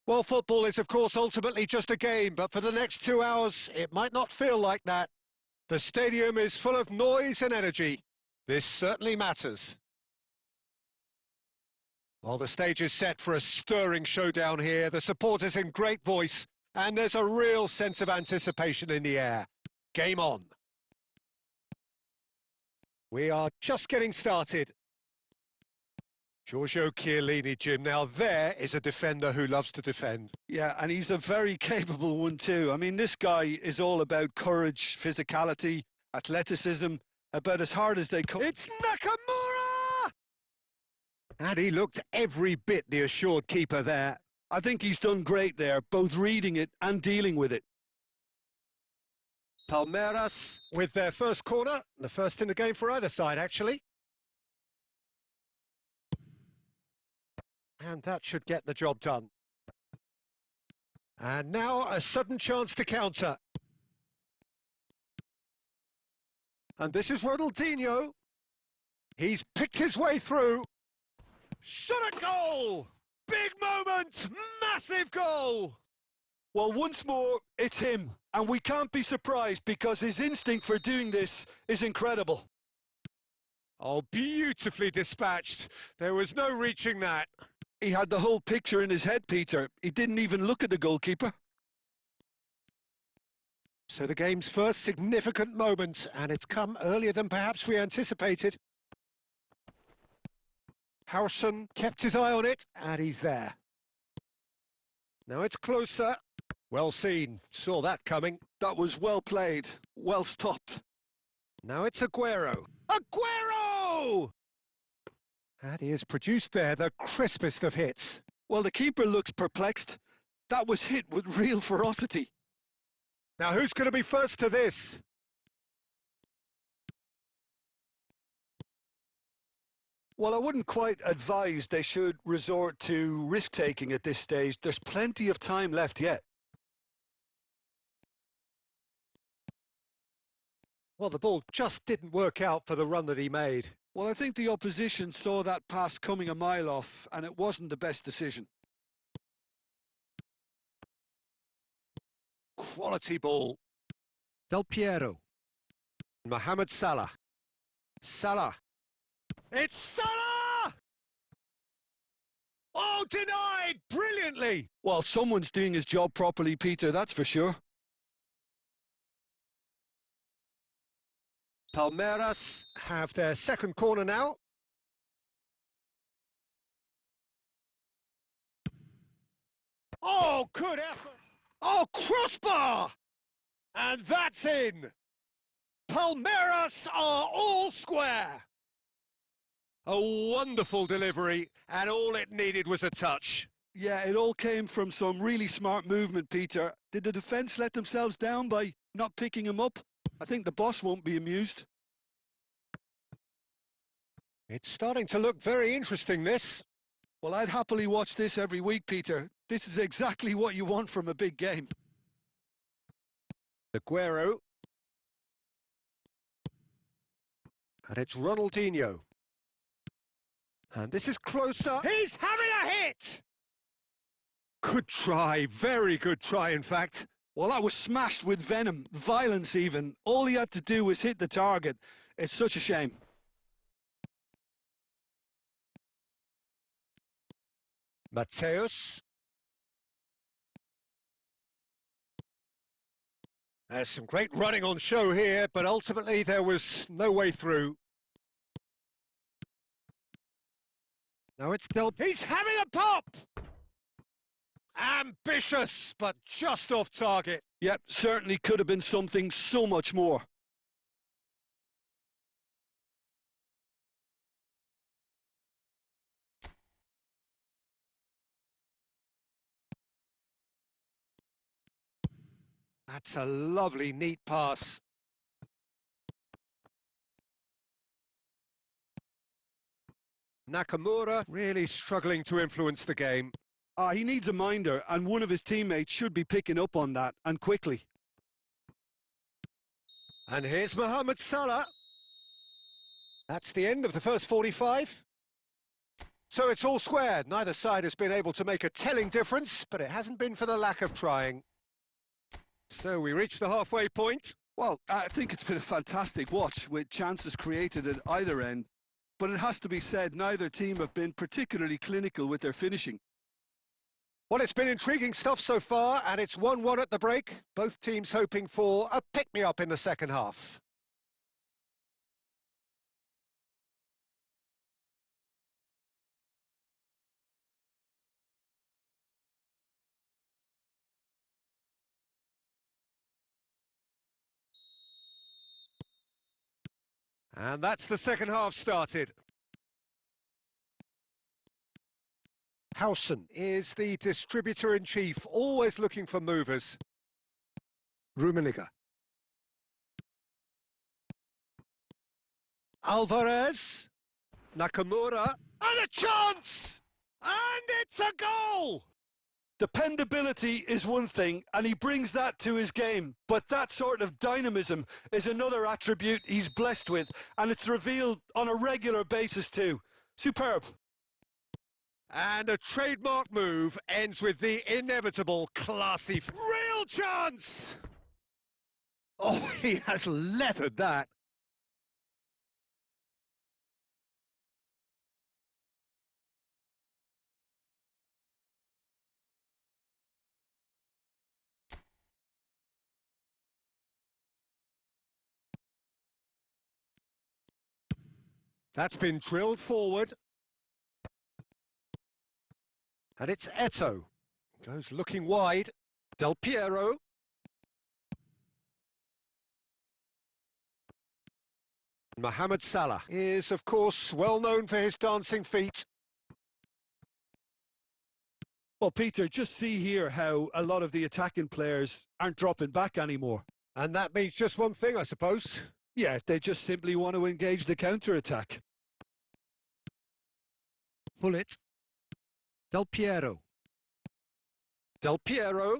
Well, football is, of course, ultimately just a game, but for the next 2 hours, it might not feel like that. The stadium is full of noise and energy. This certainly matters. Well, the stage is set for a stirring showdown here. The supporters in great voice, and there's a real sense of anticipation in the air. Game on. We are just getting started. Giorgio Chiellini, Jim. Now there is a defender who loves to defend. Yeah, and he's a very capable one too. I mean, this guy is all about courage, physicality, athleticism, about as hard as they come. It's Nakamura! And he looked every bit the assured keeper there. I think he's done great there, both reading it and dealing with it. Palmeiras with their first corner, the first in the game for either side, actually. And that should get the job done. And now a sudden chance to counter. And this is Ronaldinho. He's picked his way through. Shot a goal! Big moment! Massive goal! Well, once more, it's him. And we can't be surprised because his instinct for doing this is incredible. Oh, beautifully dispatched. There was no reaching that. He had the whole picture in his head, Peter. He didn't even look at the goalkeeper. So the game's first significant moment, and it's come earlier than perhaps we anticipated. Harrison kept his eye on it, and he's there. Now it's closer. Well seen. Saw that coming. That was well played. Well stopped. Now it's Aguero. Aguero! And he has produced there the crispest of hits. Well, the keeper looks perplexed. That was hit with real ferocity. Now who's going to be first to this? Well, I wouldn't quite advise they should resort to risk-taking at this stage. There's plenty of time left yet. Well, the ball just didn't work out for the run that he made. Well, I think the opposition saw that pass coming a mile off, and it wasn't the best decision. Quality ball. Del Piero. Mohamed Salah. Salah. It's Salah! Oh, denied! Brilliantly! Well, someone's doing his job properly, Peter, that's for sure. Palmeiras have their second corner now. Oh, good effort! Oh, crossbar! And that's in! Palmeiras are all square! A wonderful delivery, and all it needed was a touch. Yeah, it all came from some really smart movement, Peter. Did the defence let themselves down by not picking him up? I think the boss won't be amused. It's starting to look very interesting, this. Well, I'd happily watch this every week, Peter. This is exactly what you want from a big game. Aguero. And it's Ronaldinho. And this is closer. He's having a hit! Good try, very good try, in fact. Well, that was smashed with venom, violence even. All he had to do was hit the target. It's such a shame. Mateus. There's some great running on show here, but ultimately there was no way through. Now it's still... He's having a pop! Ambitious, but just off target. Yep, certainly could have been something so much more. That's a lovely, neat pass. Nakamura really struggling to influence the game. He needs a minder, and one of his teammates should be picking up on that, and quickly. And here's Mohamed Salah. That's the end of the first 45. So it's all square. Neither side has been able to make a telling difference, but it hasn't been for the lack of trying. So we reach the halfway point. Well, I think it's been a fantastic watch with chances created at either end. But it has to be said, neither team have been particularly clinical with their finishing. Well, it's been intriguing stuff so far, and it's 1-1 at the break. Both teams hoping for a pick-me-up in the second half. And that's the second half started. Howson is the distributor-in-chief, always looking for movers. Rummenigge. Alvarez. Nakamura. And a chance! And it's a goal! Dependability is one thing, and he brings that to his game. But that sort of dynamism is another attribute he's blessed with, and it's revealed on a regular basis too. Superb. And a trademark move ends with the inevitable classy... Real chance! Oh, he has leathered that. That's been drilled forward. And it's Eto'o. Goes looking wide. Del Piero. Mohamed Salah is, of course, well known for his dancing feet. Well, Peter, just see here how a lot of the attacking players aren't dropping back anymore. And that means just one thing, I suppose. Yeah, they just simply want to engage the counter-attack. Hullet. Del Piero. Del Piero.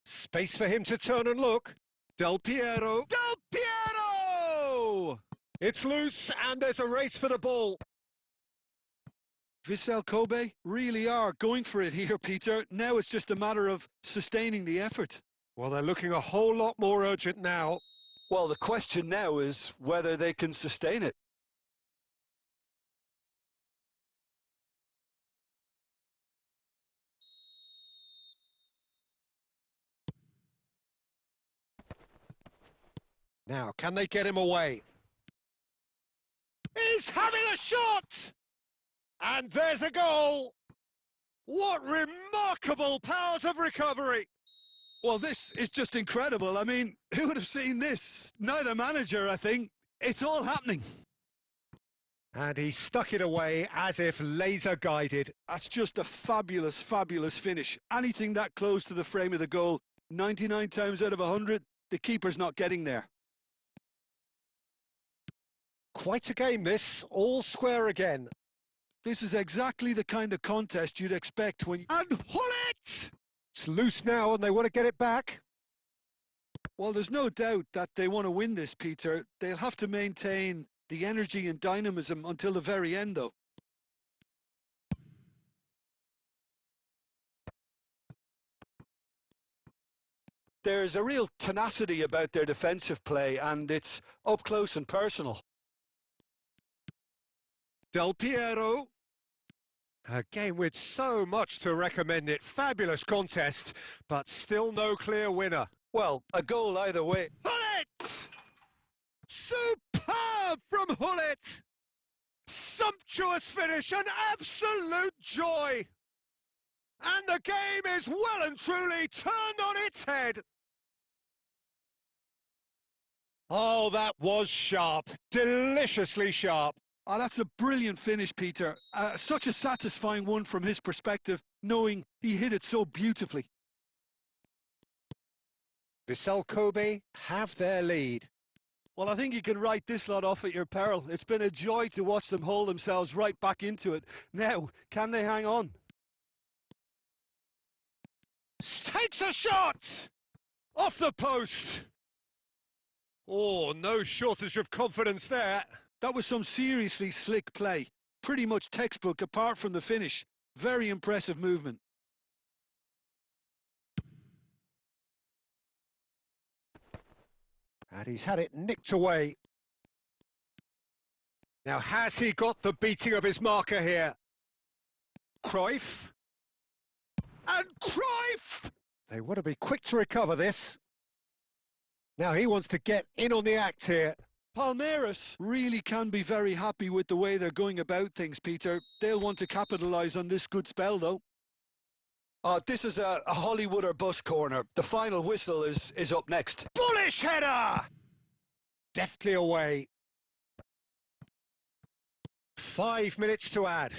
Space for him to turn and look. Del Piero. Del Piero! It's loose and there's a race for the ball. Vissel Kobe really are going for it here, Peter. Now it's just a matter of sustaining the effort. Well, they're looking a whole lot more urgent now. Well, the question now is whether they can sustain it. Now, can they get him away? He's having a shot! And there's a goal! What remarkable powers of recovery! Well, this is just incredible. I mean, who would have seen this? Neither manager, I think. It's all happening. And he stuck it away as if laser-guided. That's just a fabulous, fabulous finish. Anything that close to the frame of the goal, 99 times out of 100, the keeper's not getting there. Quite a game, this. All square again. This is exactly the kind of contest you'd expect when... And Hullet! It's loose now and they want to get it back. Well, there's no doubt that they want to win this, Peter. They'll have to maintain the energy and dynamism until the very end, though. There's a real tenacity about their defensive play, and it's up close and personal. Del Piero. A game with so much to recommend it. Fabulous contest, but still no clear winner. Well, a goal either way. Hullet! Superb from Hullet! Sumptuous finish, an absolute joy! And the game is well and truly turned on its head. Oh, that was sharp. Deliciously sharp. Oh, that's a brilliant finish, Peter. Such a satisfying one from his perspective, knowing he hit it so beautifully. Vissel Kobe have their lead. Well, I think you can write this lot off at your peril. It's been a joy to watch them hold themselves right back into it. Now, can they hang on? Takes a shot! Off the post! Oh, no shortage of confidence there. That was some seriously slick play. pretty much textbook apart from the finish. Very impressive movement. And he's had it nicked away. Now, has he got the beating of his marker here? Cruyff. And Cruyff! They want to be quick to recover this. Now he wants to get in on the act here. Palmeiras really can be very happy with the way they're going about things, Peter. They'll want to capitalise on this good spell, though. This is a Hollywood or bus corner. The final whistle is up next. Bullish header! Deftly away. 5 minutes to add.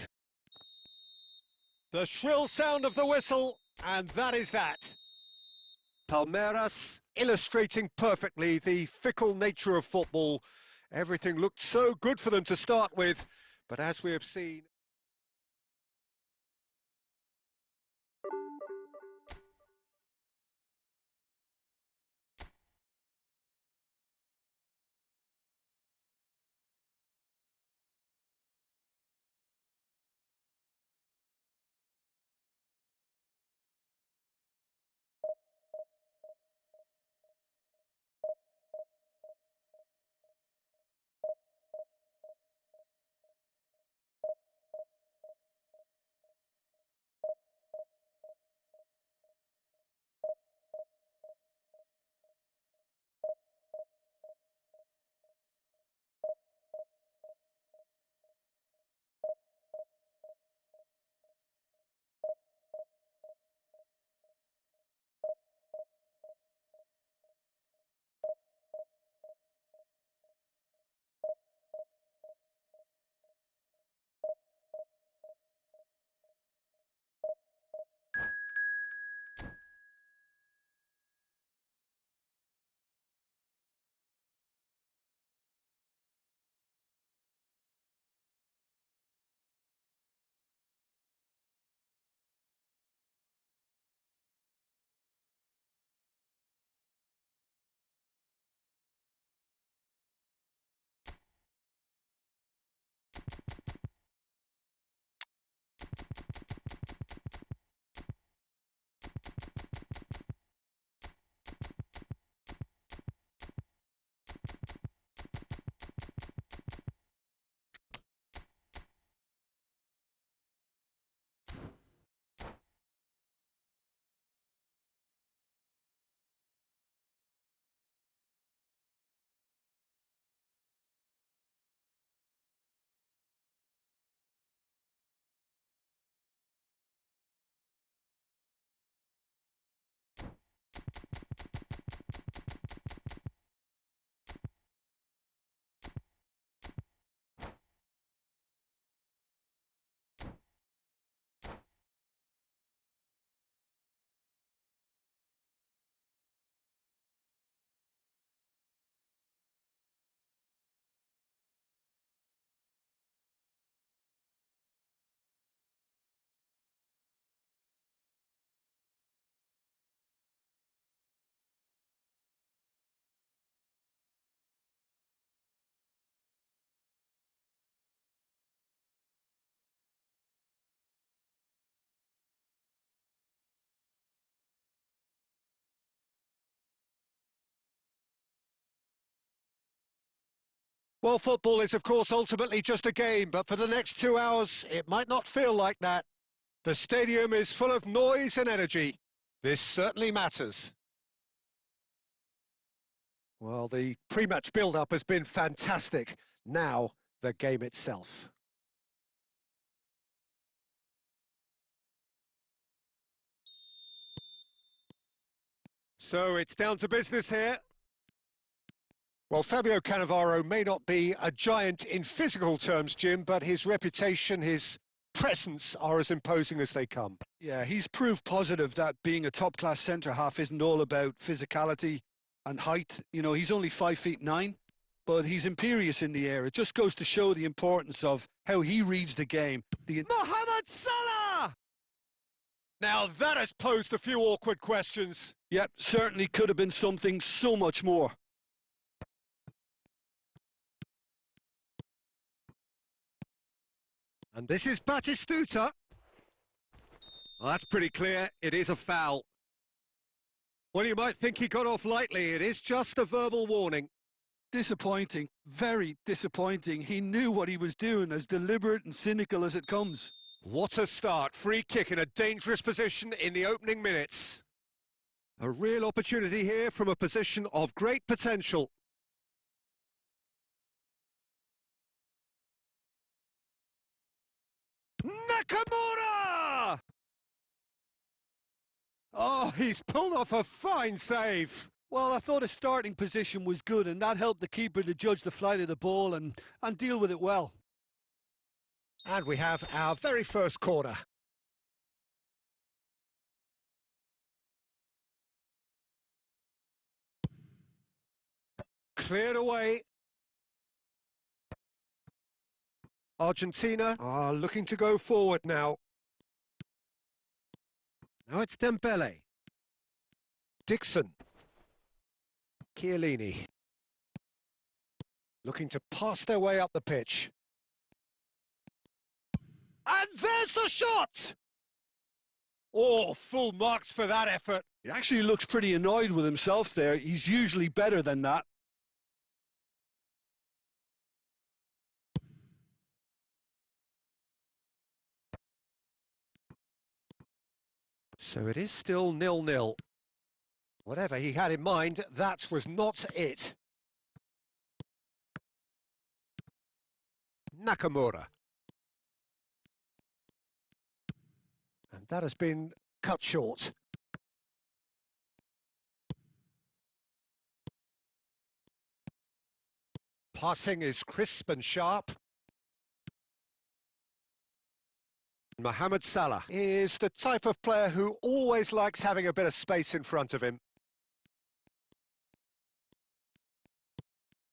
The shrill sound of the whistle, and that is that. Palmeiras illustrating perfectly the fickle nature of football. Everything looked so good for them to start with, but as we have seen... Well, football is, of course, ultimately just a game, but for the next 2 hours, it might not feel like that. The stadium is full of noise and energy. This certainly matters. Well, the pre-match build-up has been fantastic. Now, the game itself. So it's down to business here. Well, Fabio Cannavaro may not be a giant in physical terms, Jim, but his reputation, his presence are as imposing as they come. Yeah, he's proved positive that being a top-class centre-half isn't all about physicality and height. You know, he's only 5'9", but he's imperious in the air. It just goes to show the importance of how he reads the game. Mohamed Salah! Now that has posed a few awkward questions. Yep, certainly could have been something so much more. And this is Batistuta. Well, that's pretty clear. It is a foul. Well, you might think he got off lightly. It is just a verbal warning. Disappointing, very disappointing. He knew what he was doing, as deliberate and cynical as it comes. What a start. Free kick in a dangerous position in the opening minutes. A real opportunity here from a position of great potential. Nakamura! Oh, he's pulled off a fine save. Well, I thought his starting position was good, and that helped the keeper to judge the flight of the ball and deal with it well. And we have our very first corner. Cleared away. Argentina are looking to go forward now. Now it's Dembele. Dixon. Chiellini. Looking to pass their way up the pitch. And there's the shot! Oh, full marks for that effort. He actually looks pretty annoyed with himself there. He's usually better than that. So it is still 0-0. Whatever he had in mind, that was not it. Nakamura. And that has been cut short. Passing is crisp and sharp. Mohamed Salah is the type of player who always likes having a bit of space in front of him.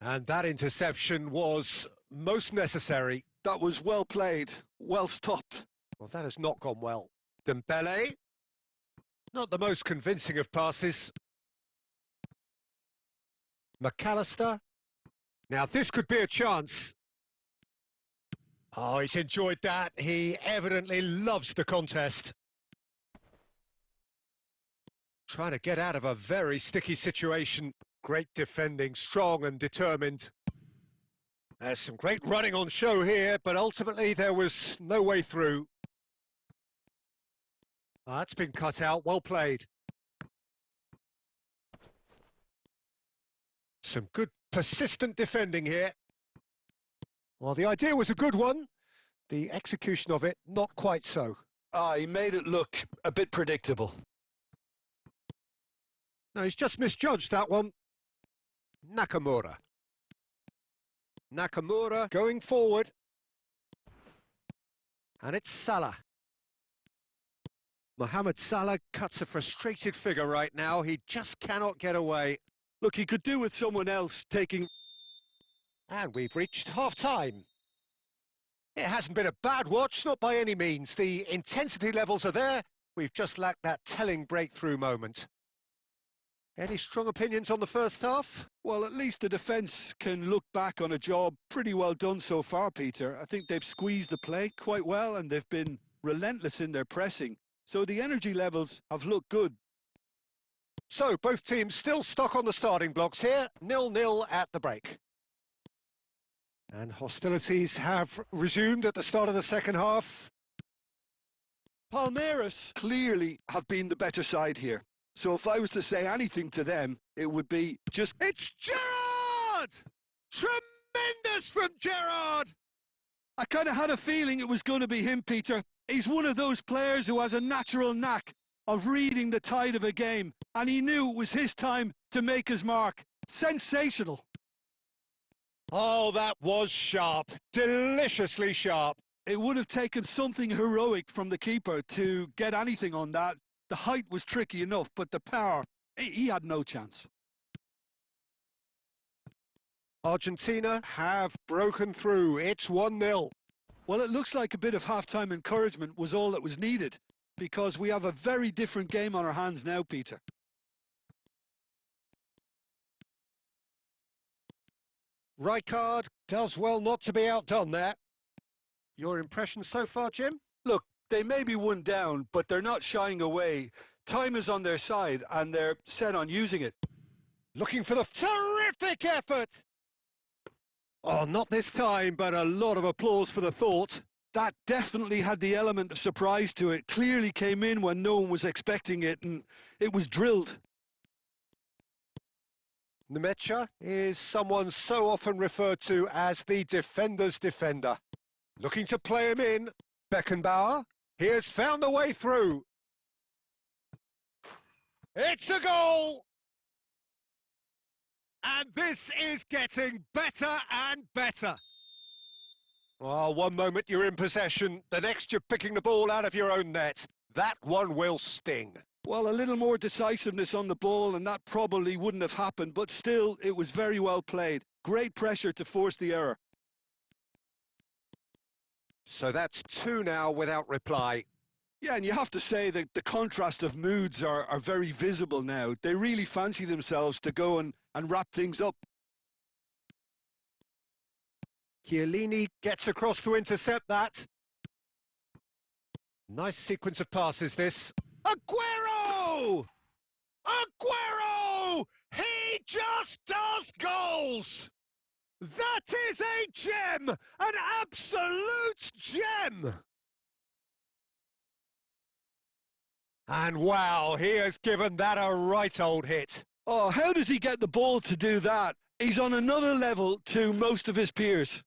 And that interception was most necessary. That was well played, well stopped. Well, that has not gone well. Dembele, not the most convincing of passes. McAllister. Now this could be a chance. Oh, he's enjoyed that. He evidently loves the contest. Trying to get out of a very sticky situation. Great defending, strong and determined. There's some great running on show here, but ultimately there was no way through. That's been cut out, well played. Some good persistent defending here. Well, the idea was a good one. The execution of it, not quite so. He made it look a bit predictable. No, he's just misjudged that one. Nakamura. Nakamura going forward. And it's Salah. Mohamed Salah cuts a frustrated figure right now. He just cannot get away. Look, he could do with someone else taking... And we've reached half-time. It hasn't been a bad watch, not by any means. The intensity levels are there. We've just lacked that telling breakthrough moment. Any strong opinions on the first half? Well, at least the defence can look back on a job pretty well done so far, Peter. I think they've squeezed the play quite well and they've been relentless in their pressing. So the energy levels have looked good. So both teams still stuck on the starting blocks here. 0-0 at the break. And hostilities have resumed at the start of the second half. Palmeiras clearly have been the better side here. So if I was to say anything to them, it would be just... It's Gerrard! Tremendous from Gerrard! I kind of had a feeling it was going to be him, Peter. He's one of those players who has a natural knack of reading the tide of a game, and he knew it was his time to make his mark. Sensational. Oh, that was sharp. Deliciously sharp. It would have taken something heroic from the keeper to get anything on that. The height was tricky enough, but the power, he had no chance. Argentina have broken through. It's 1-0. Well, it looks like a bit of half-time encouragement was all that was needed, because we have a very different game on our hands now, Peter. Rijkaard does well not to be outdone there. Your impression so far, Jim? Look, they may be one down, but they're not shying away. Time is on their side, and they're set on using it. Looking for the terrific effort! Oh, not this time, but a lot of applause for the thought. That definitely had the element of surprise to it. Clearly came in when no one was expecting it, and it was drilled. Nemecha is someone so often referred to as the defender's defender. Looking to play him in. Beckenbauer, he has found the way through. It's a goal! And this is getting better and better. Oh, one moment you're in possession, the next you're picking the ball out of your own net. That one will sting. Well, a little more decisiveness on the ball, and that probably wouldn't have happened, but still, it was very well played. Great pressure to force the error. So that's 2 now without reply. Yeah, and you have to say that the contrast of moods are very visible now. They really fancy themselves to go and wrap things up. Chiellini gets across to intercept that. Nice sequence of passes, this. Aguero! Aguero! He just does goals! That is a gem! An absolute gem! And wow, he has given that a right old hit. Oh, how does he get the ball to do that? He's on another level to most of his peers.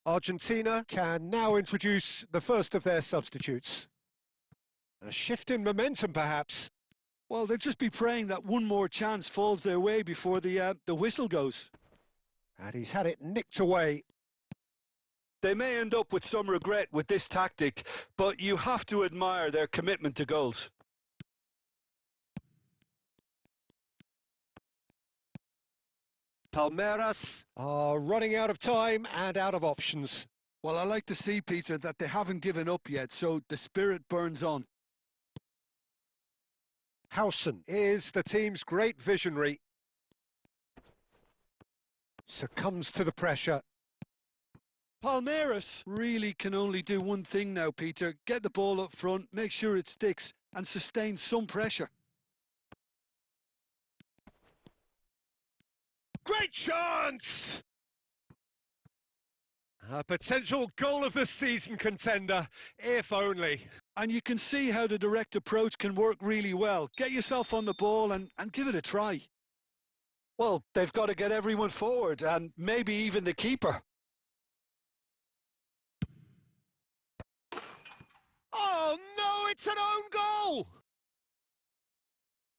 Argentina can now introduce the first of their substitutes. A shift in momentum, perhaps. Well, they'll just be praying that one more chance falls their way before the whistle goes. And he's had it nicked away. They may end up with some regret with this tactic, but you have to admire their commitment to goals. Palmeiras are running out of time and out of options. Well, I like to see, Peter, that they haven't given up yet, so the spirit burns on. Howson is the team's great visionary. Succumbs to the pressure. Palmeiras really can only do one thing now, Peter. Get the ball up front, make sure it sticks, and sustain some pressure. Great chance! A potential goal of the season contender, if only. And you can see how the direct approach can work really well. Get yourself on the ball and give it a try. Well, they've got to get everyone forward, and maybe even the keeper. Oh no, it's an own goal!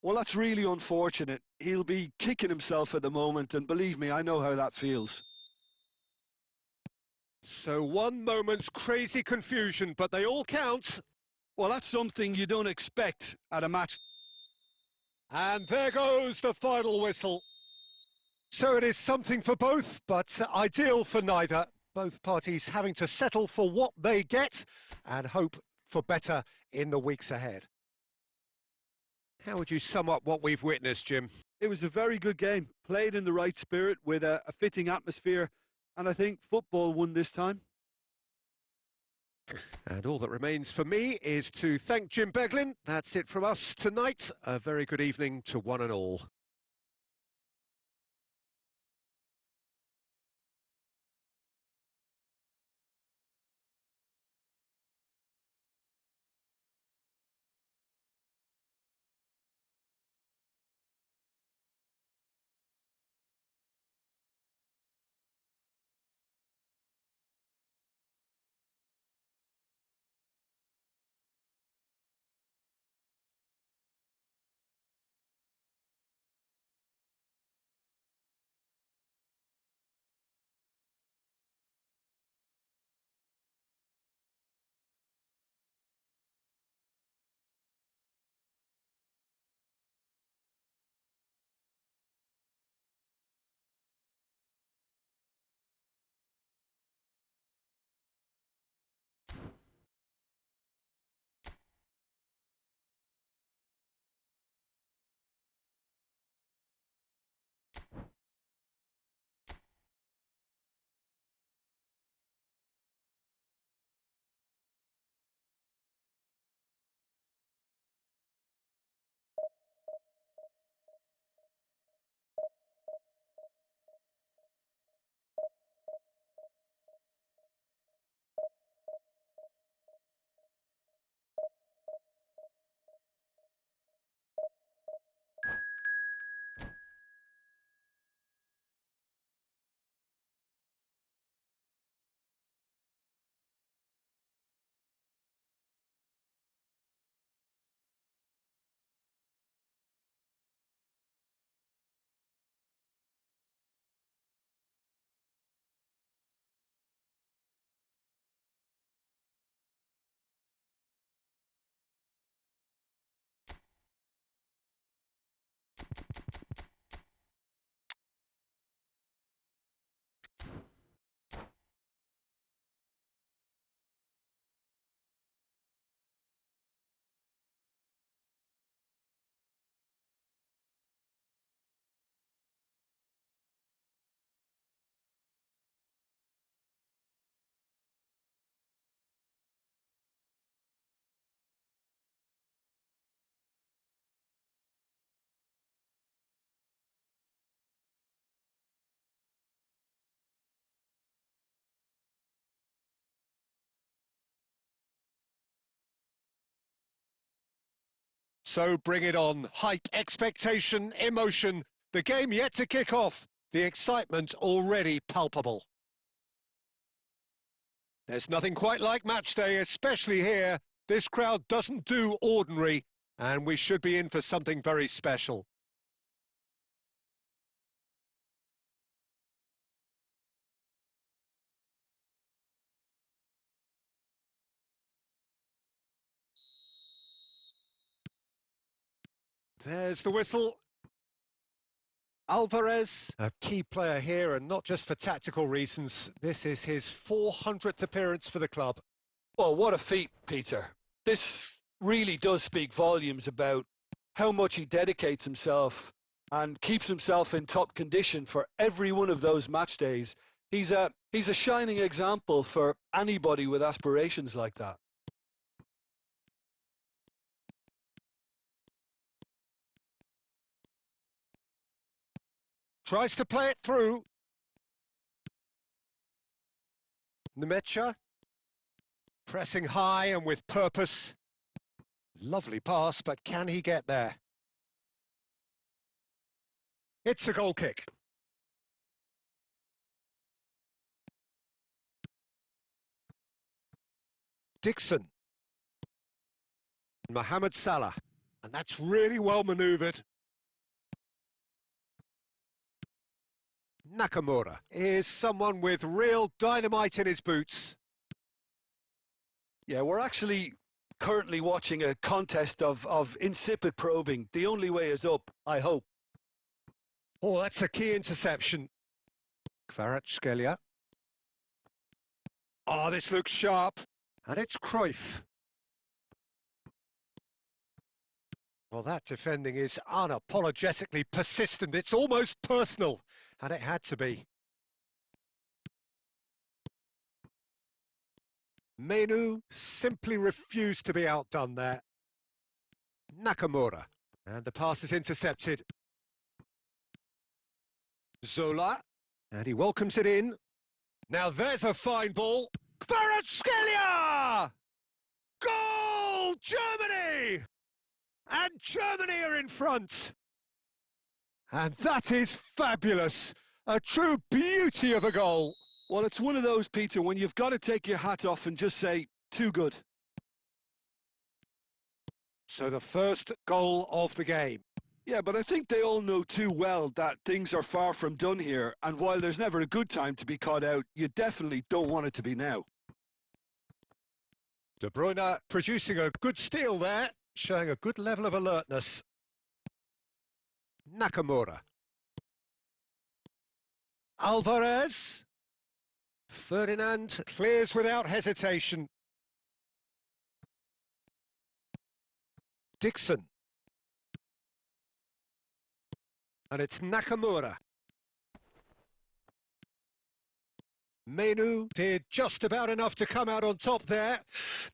Well, that's really unfortunate. He'll be kicking himself at the moment, and believe me, I know how that feels. So one moment's crazy confusion, but they all count. Well, that's something you don't expect at a match. And there goes the final whistle. So it is something for both, but ideal for neither. Both parties having to settle for what they get and hope for better in the weeks ahead. How would you sum up what we've witnessed, Jim? It was a very good game, played in the right spirit with a fitting atmosphere, and I think football won this time. And all that remains for me is to thank Jim Beglin. That's it from us tonight. A very good evening to one and all. So bring it on. Hype, expectation, emotion. The game yet to kick off. The excitement already palpable. There's nothing quite like match day, especially here. This crowd doesn't do ordinary, and we should be in for something very special. There's the whistle. Alvarez, a key player here, and not just for tactical reasons. This is his 400th appearance for the club. Well, what a feat, Peter. This really does speak volumes about how much he dedicates himself and keeps himself in top condition for every one of those match days. He's a shining example for anybody with aspirations like that. Tries to play it through. Nemecha, pressing high and with purpose. Lovely pass, but can he get there? It's a goal kick. Dixon. Mohamed Salah. And that's really well manoeuvred. Nakamura is someone with real dynamite in his boots. Yeah, we're actually currently watching a contest of insipid probing. The only way is up, I hope. Oh, that's a key interception. Kvaratskhelia. Oh, this looks sharp. And it's Cruyff. Well, that defending is unapologetically persistent. It's almost personal. And it had to be. Menu simply refused to be outdone there. Nakamura. And the pass is intercepted. Zola. And he welcomes it in. Now there's a fine ball. Kvaratskhelia! Goal! Germany! And Germany are in front. And that is fabulous. A true beauty of a goal. Well, it's one of those, Peter, when you've got to take your hat off and just say, too good. So the first goal of the game. Yeah, but I think they all know too well that things are far from done here. And while there's never a good time to be caught out, you definitely don't want it to be now. De Bruyne producing a good steal there, showing a good level of alertness. Nakamura. Alvarez. Ferdinand clears without hesitation. Dixon. And it's Nakamura. Menu did just about enough to come out on top there.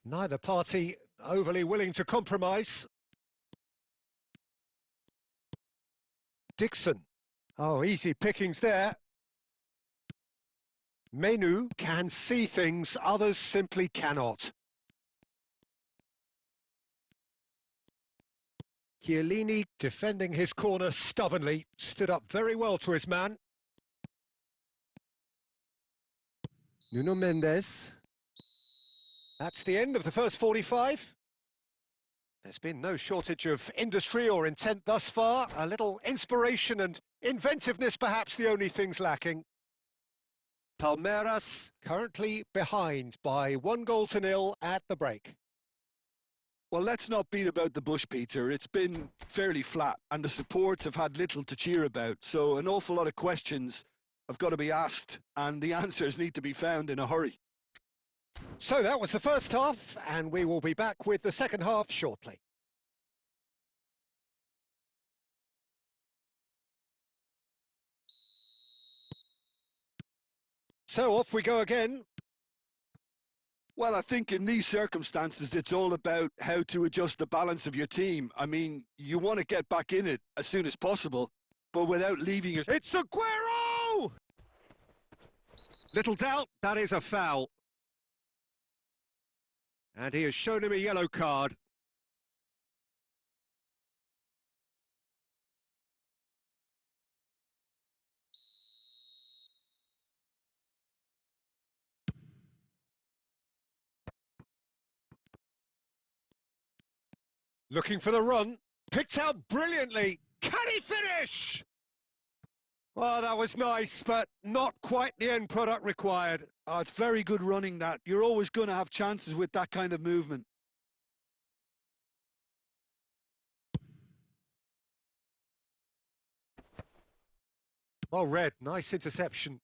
Neither party overly willing to compromise. Dixon. Oh, easy pickings there. Menu can see things others simply cannot. Chiellini, defending his corner stubbornly, stood up very well to his man. Nuno Mendes. That's the end of the first 45. There's been no shortage of industry or intent thus far. A little inspiration and inventiveness perhaps the only things lacking. Palmeiras currently behind by 1-0 at the break. Well, let's not beat about the bush, Peter. It's been fairly flat and the supports have had little to cheer about. So an awful lot of questions have got to be asked and the answers need to be found in a hurry. So that was the first half, and we will be back with the second half shortly. So off we go again. Well, I think in these circumstances, it's all about how to adjust the balance of your team. I mean, you want to get back in it as soon as possible, but without leaving it. It's Aguero! Little doubt, that is a foul. And he has shown him a yellow card. Looking for the run. Picked out brilliantly. Can he finish? Well, that was nice, but not quite the end product required. Oh, it's very good running that. You're always going to have chances with that kind of movement. Well read, nice interception.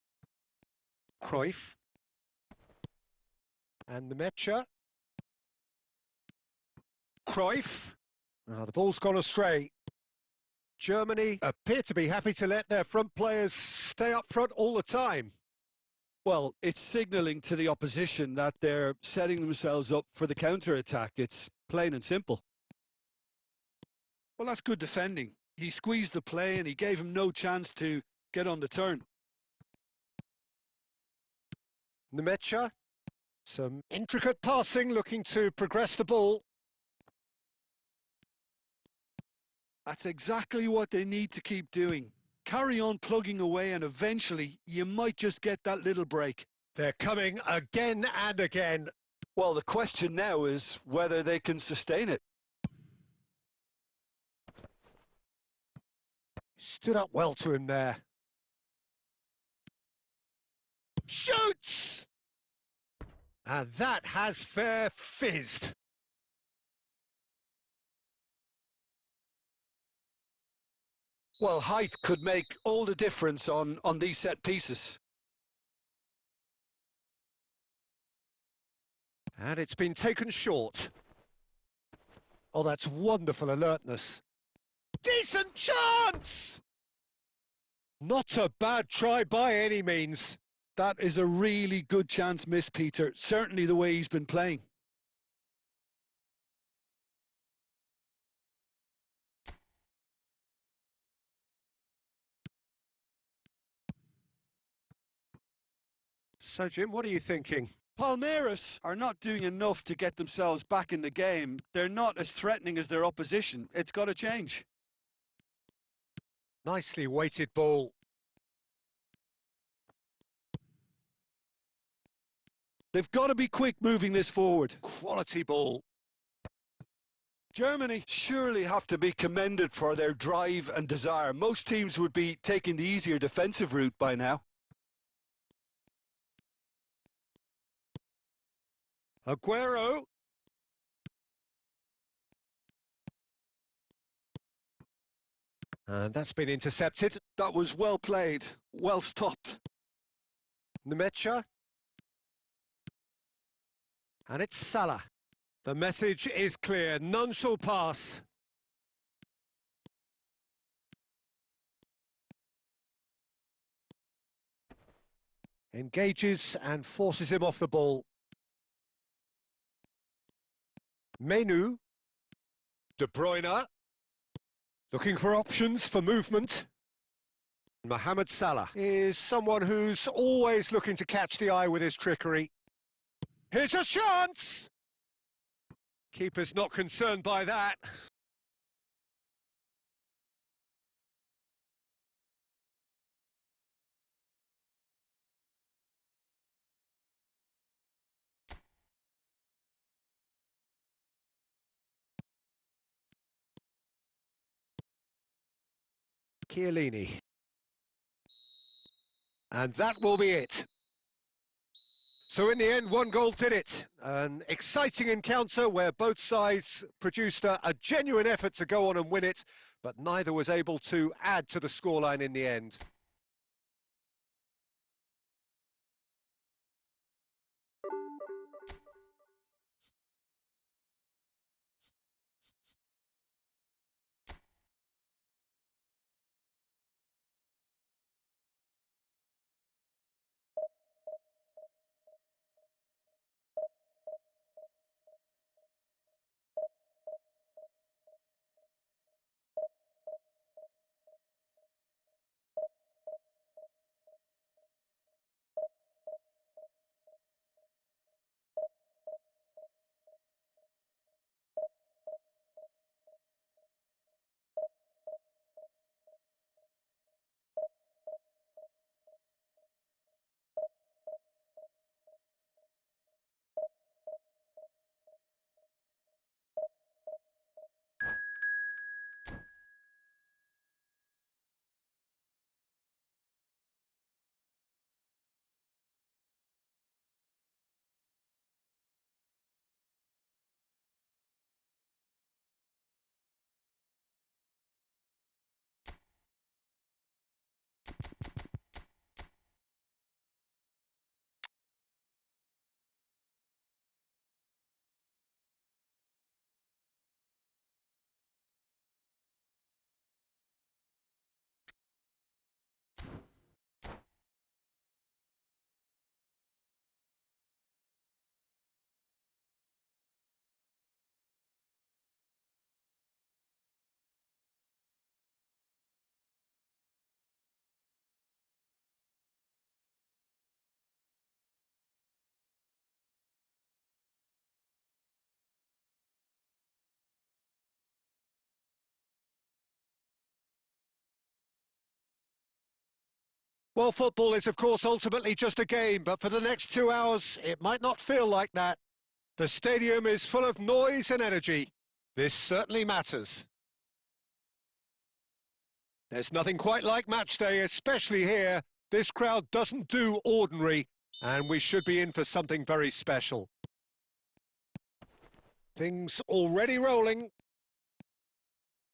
Cruyff. And the Mecha. Cruyff. The ball's gone astray. Germany appear to be happy to let their front players stay up front all the time. Well, it's signalling to the opposition that they're setting themselves up for the counter-attack. It's plain and simple. Well, that's good defending. He squeezed the play and he gave him no chance to get on the turn. Nemecha. Some intricate passing, looking to progress the ball. That's exactly what they need to keep doing. Carry on plugging away and eventually you might just get that little break. They're coming again and again. Well, the question now is whether they can sustain it. Stood up well to him there. Shoots! And that has fair fizzed. Well, height could make all the difference on these set pieces. And it's been taken short. Oh, that's wonderful alertness. Decent chance! Not a bad try by any means. That is a really good chance missed, Peter. Certainly the way he's been playing. So, Jim, what are you thinking? Palmeiras are not doing enough to get themselves back in the game. They're not as threatening as their opposition. It's got to change. Nicely weighted ball. They've got to be quick moving this forward. Quality ball. Germany surely have to be commended for their drive and desire. Most teams would be taking the easier defensive route by now. Aguero. And that's been intercepted. That was well played, well stopped. Nemecha. And it's Salah. The message is clear, none shall pass. Engages and forces him off the ball. Menu. De Bruyne. Looking for options for movement. Mohamed Salah is someone who's always looking to catch the eye with his trickery. Here's a chance! Keeper's not concerned by that. Chiellini. And that will be it. So in the end, one goal did it. An exciting encounter where both sides produced a genuine effort to go on and win it, but neither was able to add to the scoreline in the end. Well, football is, of course, ultimately just a game, but for the next 2 hours, it might not feel like that. The stadium is full of noise and energy. This certainly matters. There's nothing quite like match day, especially here. This crowd doesn't do ordinary, and we should be in for something very special. Things already rolling.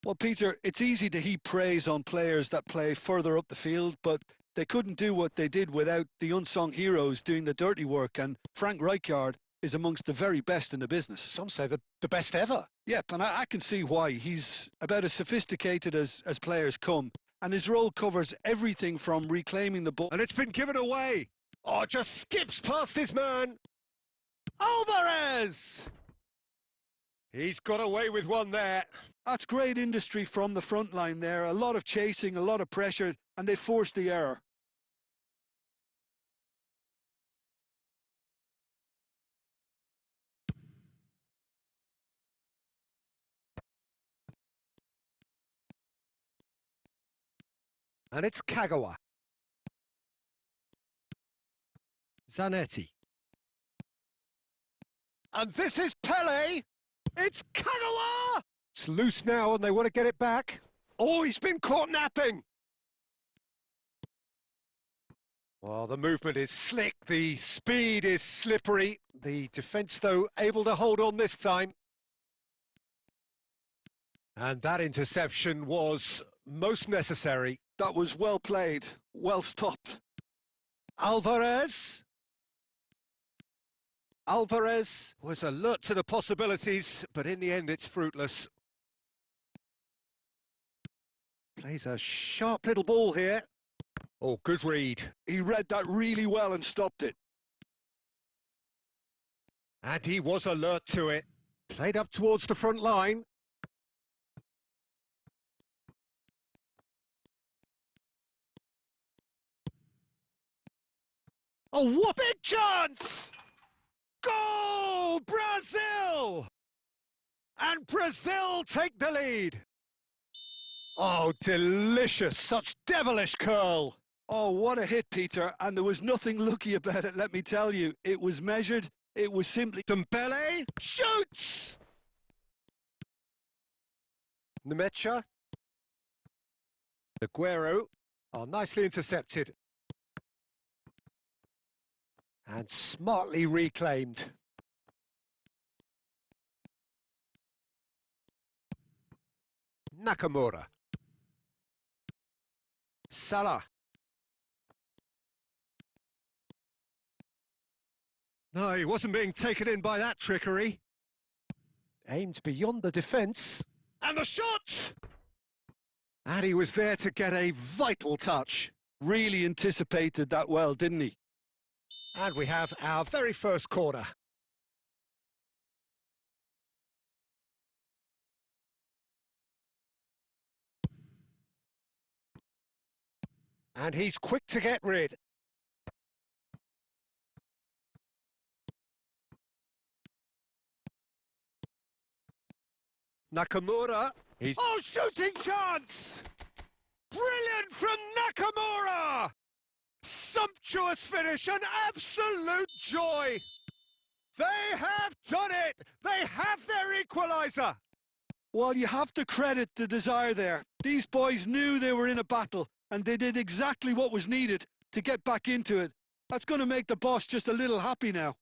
Well, Peter, it's easy to heap praise on players that play further up the field, but they couldn't do what they did without the unsung heroes doing the dirty work, and Frank Rijkaard is amongst the very best in the business. Some say the best ever. Yep, and I can see why. He's about as sophisticated as players come, and his role covers everything from reclaiming the ball. And it's been given away. Oh, just skips past his man. Alvarez! He's got away with one there. That's great industry from the front line there. A lot of chasing, a lot of pressure, and they forced the error. And it's Kagawa. Zanetti. And this is Pele. It's Kagawa! It's loose now and they want to get it back. Oh, he's been caught napping. Well, the movement is slick. The speed is slippery. The defence, though, able to hold on this time. And that interception was most necessary. That was well played, well stopped. Alvarez. Alvarez was alert to the possibilities, but in the end it's fruitless. Plays a sharp little ball here. Oh, good read. He read that really well and stopped it. And he was alert to it. Played up towards the front line. Oh, what a big chance! Goal! Brazil! And Brazil take the lead. Oh, delicious. Such devilish curl. Oh, what a hit, Peter. And there was nothing lucky about it, let me tell you. It was measured. It was simply... Dembele shoots! Nemecha. Aguero. Oh, nicely intercepted. And smartly reclaimed. Nakamura. Salah. No, he wasn't being taken in by that trickery. Aimed beyond the defence. And the shot! And he was there to get a vital touch. Really anticipated that well, didn't he? And we have our very first corner. And he's quick to get rid. Nakamura. Oh, shooting chance! Brilliant from Nakamura! Sumptuous finish, an absolute joy! They have done it! They have their equaliser! Well, you have to credit the desire there. These boys knew they were in a battle, and they did exactly what was needed to get back into it. That's going to make the boss just a little happy now.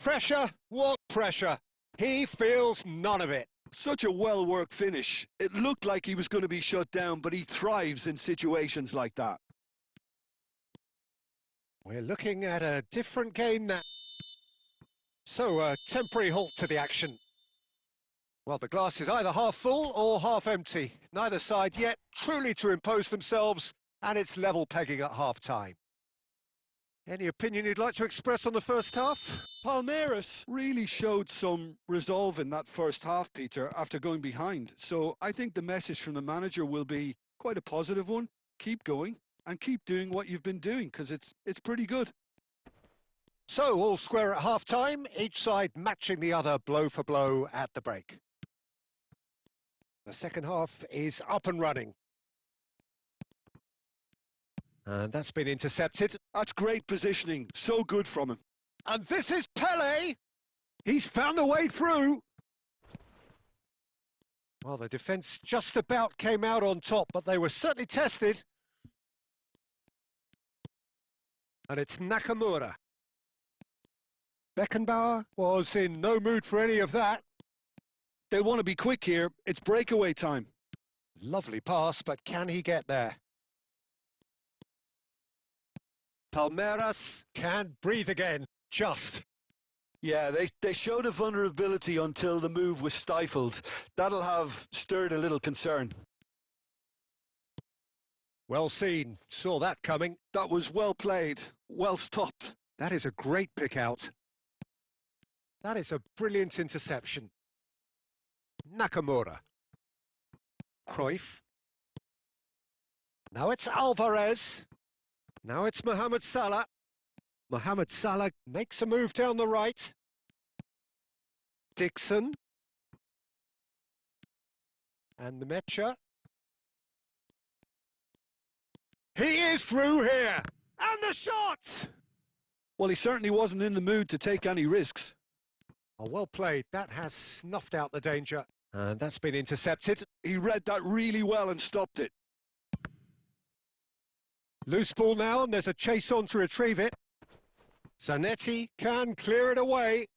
Pressure? What pressure? He feels none of it. Such a well-worked finish. It looked like he was going to be shut down, but he thrives in situations like that. We're looking at a different game now. So, a temporary halt to the action. Well, the glass is either half full or half empty. Neither side yet truly to impose themselves, and it's level pegging at half-time. Any opinion you'd like to express on the first half? Palmeiras really showed some resolve in that first half, Peter, after going behind. So I think the message from the manager will be quite a positive one. Keep going and keep doing what you've been doing, because it's pretty good. So, all square at half-time, each side matching the other blow for blow at the break. The second half is up and running. And that's been intercepted. That's great positioning. So good from him. And this is Pele. He's found a way through. Well, the defence just about came out on top, but they were certainly tested. And it's Nakamura. Beckenbauer was in no mood for any of that. They'll want to be quick here. It's breakaway time. Lovely pass, but can he get there? Palmeiras can breathe again, just. Yeah, they showed a vulnerability until the move was stifled. That'll have stirred a little concern. Well seen, saw that coming. That was well played, well stopped. That is a great pick out. That is a brilliant interception. Nakamura. Cruyff. Now it's Alvarez. Now it's Mohamed Salah. Mohamed Salah makes a move down the right. Dixon. And Nemecha. He is through here. And the shot! Well, he certainly wasn't in the mood to take any risks. Oh, well played. That has snuffed out the danger. And that's been intercepted. He read that really well and stopped it. Loose ball now, and there's a chase on to retrieve it. Zanetti can clear it away.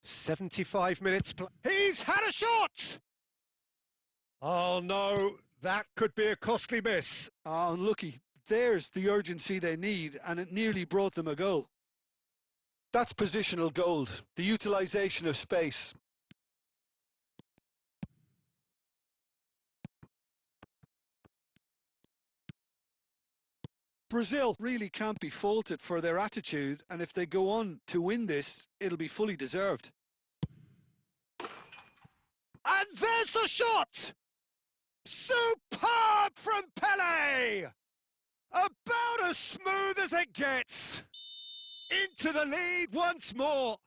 75 minutes. He's had a shot! Oh, no. That could be a costly miss. Oh, unlucky. There's the urgency they need, and it nearly brought them a goal. That's positional gold, the utilisation of space. Brazil really can't be faulted for their attitude, and if they go on to win this, it'll be fully deserved. And there's the shot! Superb from Pele! About as smooth as it gets. Into the lead once more.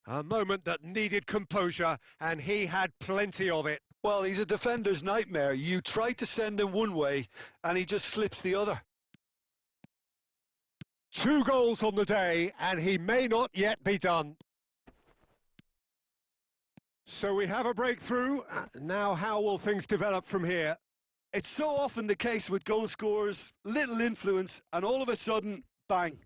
A moment that needed composure, and he had plenty of it. Well, he's a defender's nightmare. You try to send him one way, and he just slips the other. 2 goals on the day, and he may not yet be done. So we have a breakthrough. Now how will things develop from here? It's so often the case with goal scorers, little influence, and all of a sudden, bang.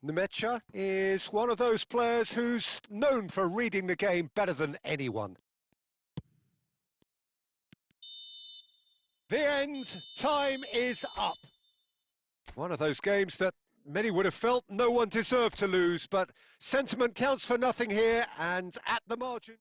Nemecha is one of those players who's known for reading the game better than anyone. The end. Time is up. One of those games that many would have felt no one deserved to lose, but sentiment counts for nothing here, and at the margin.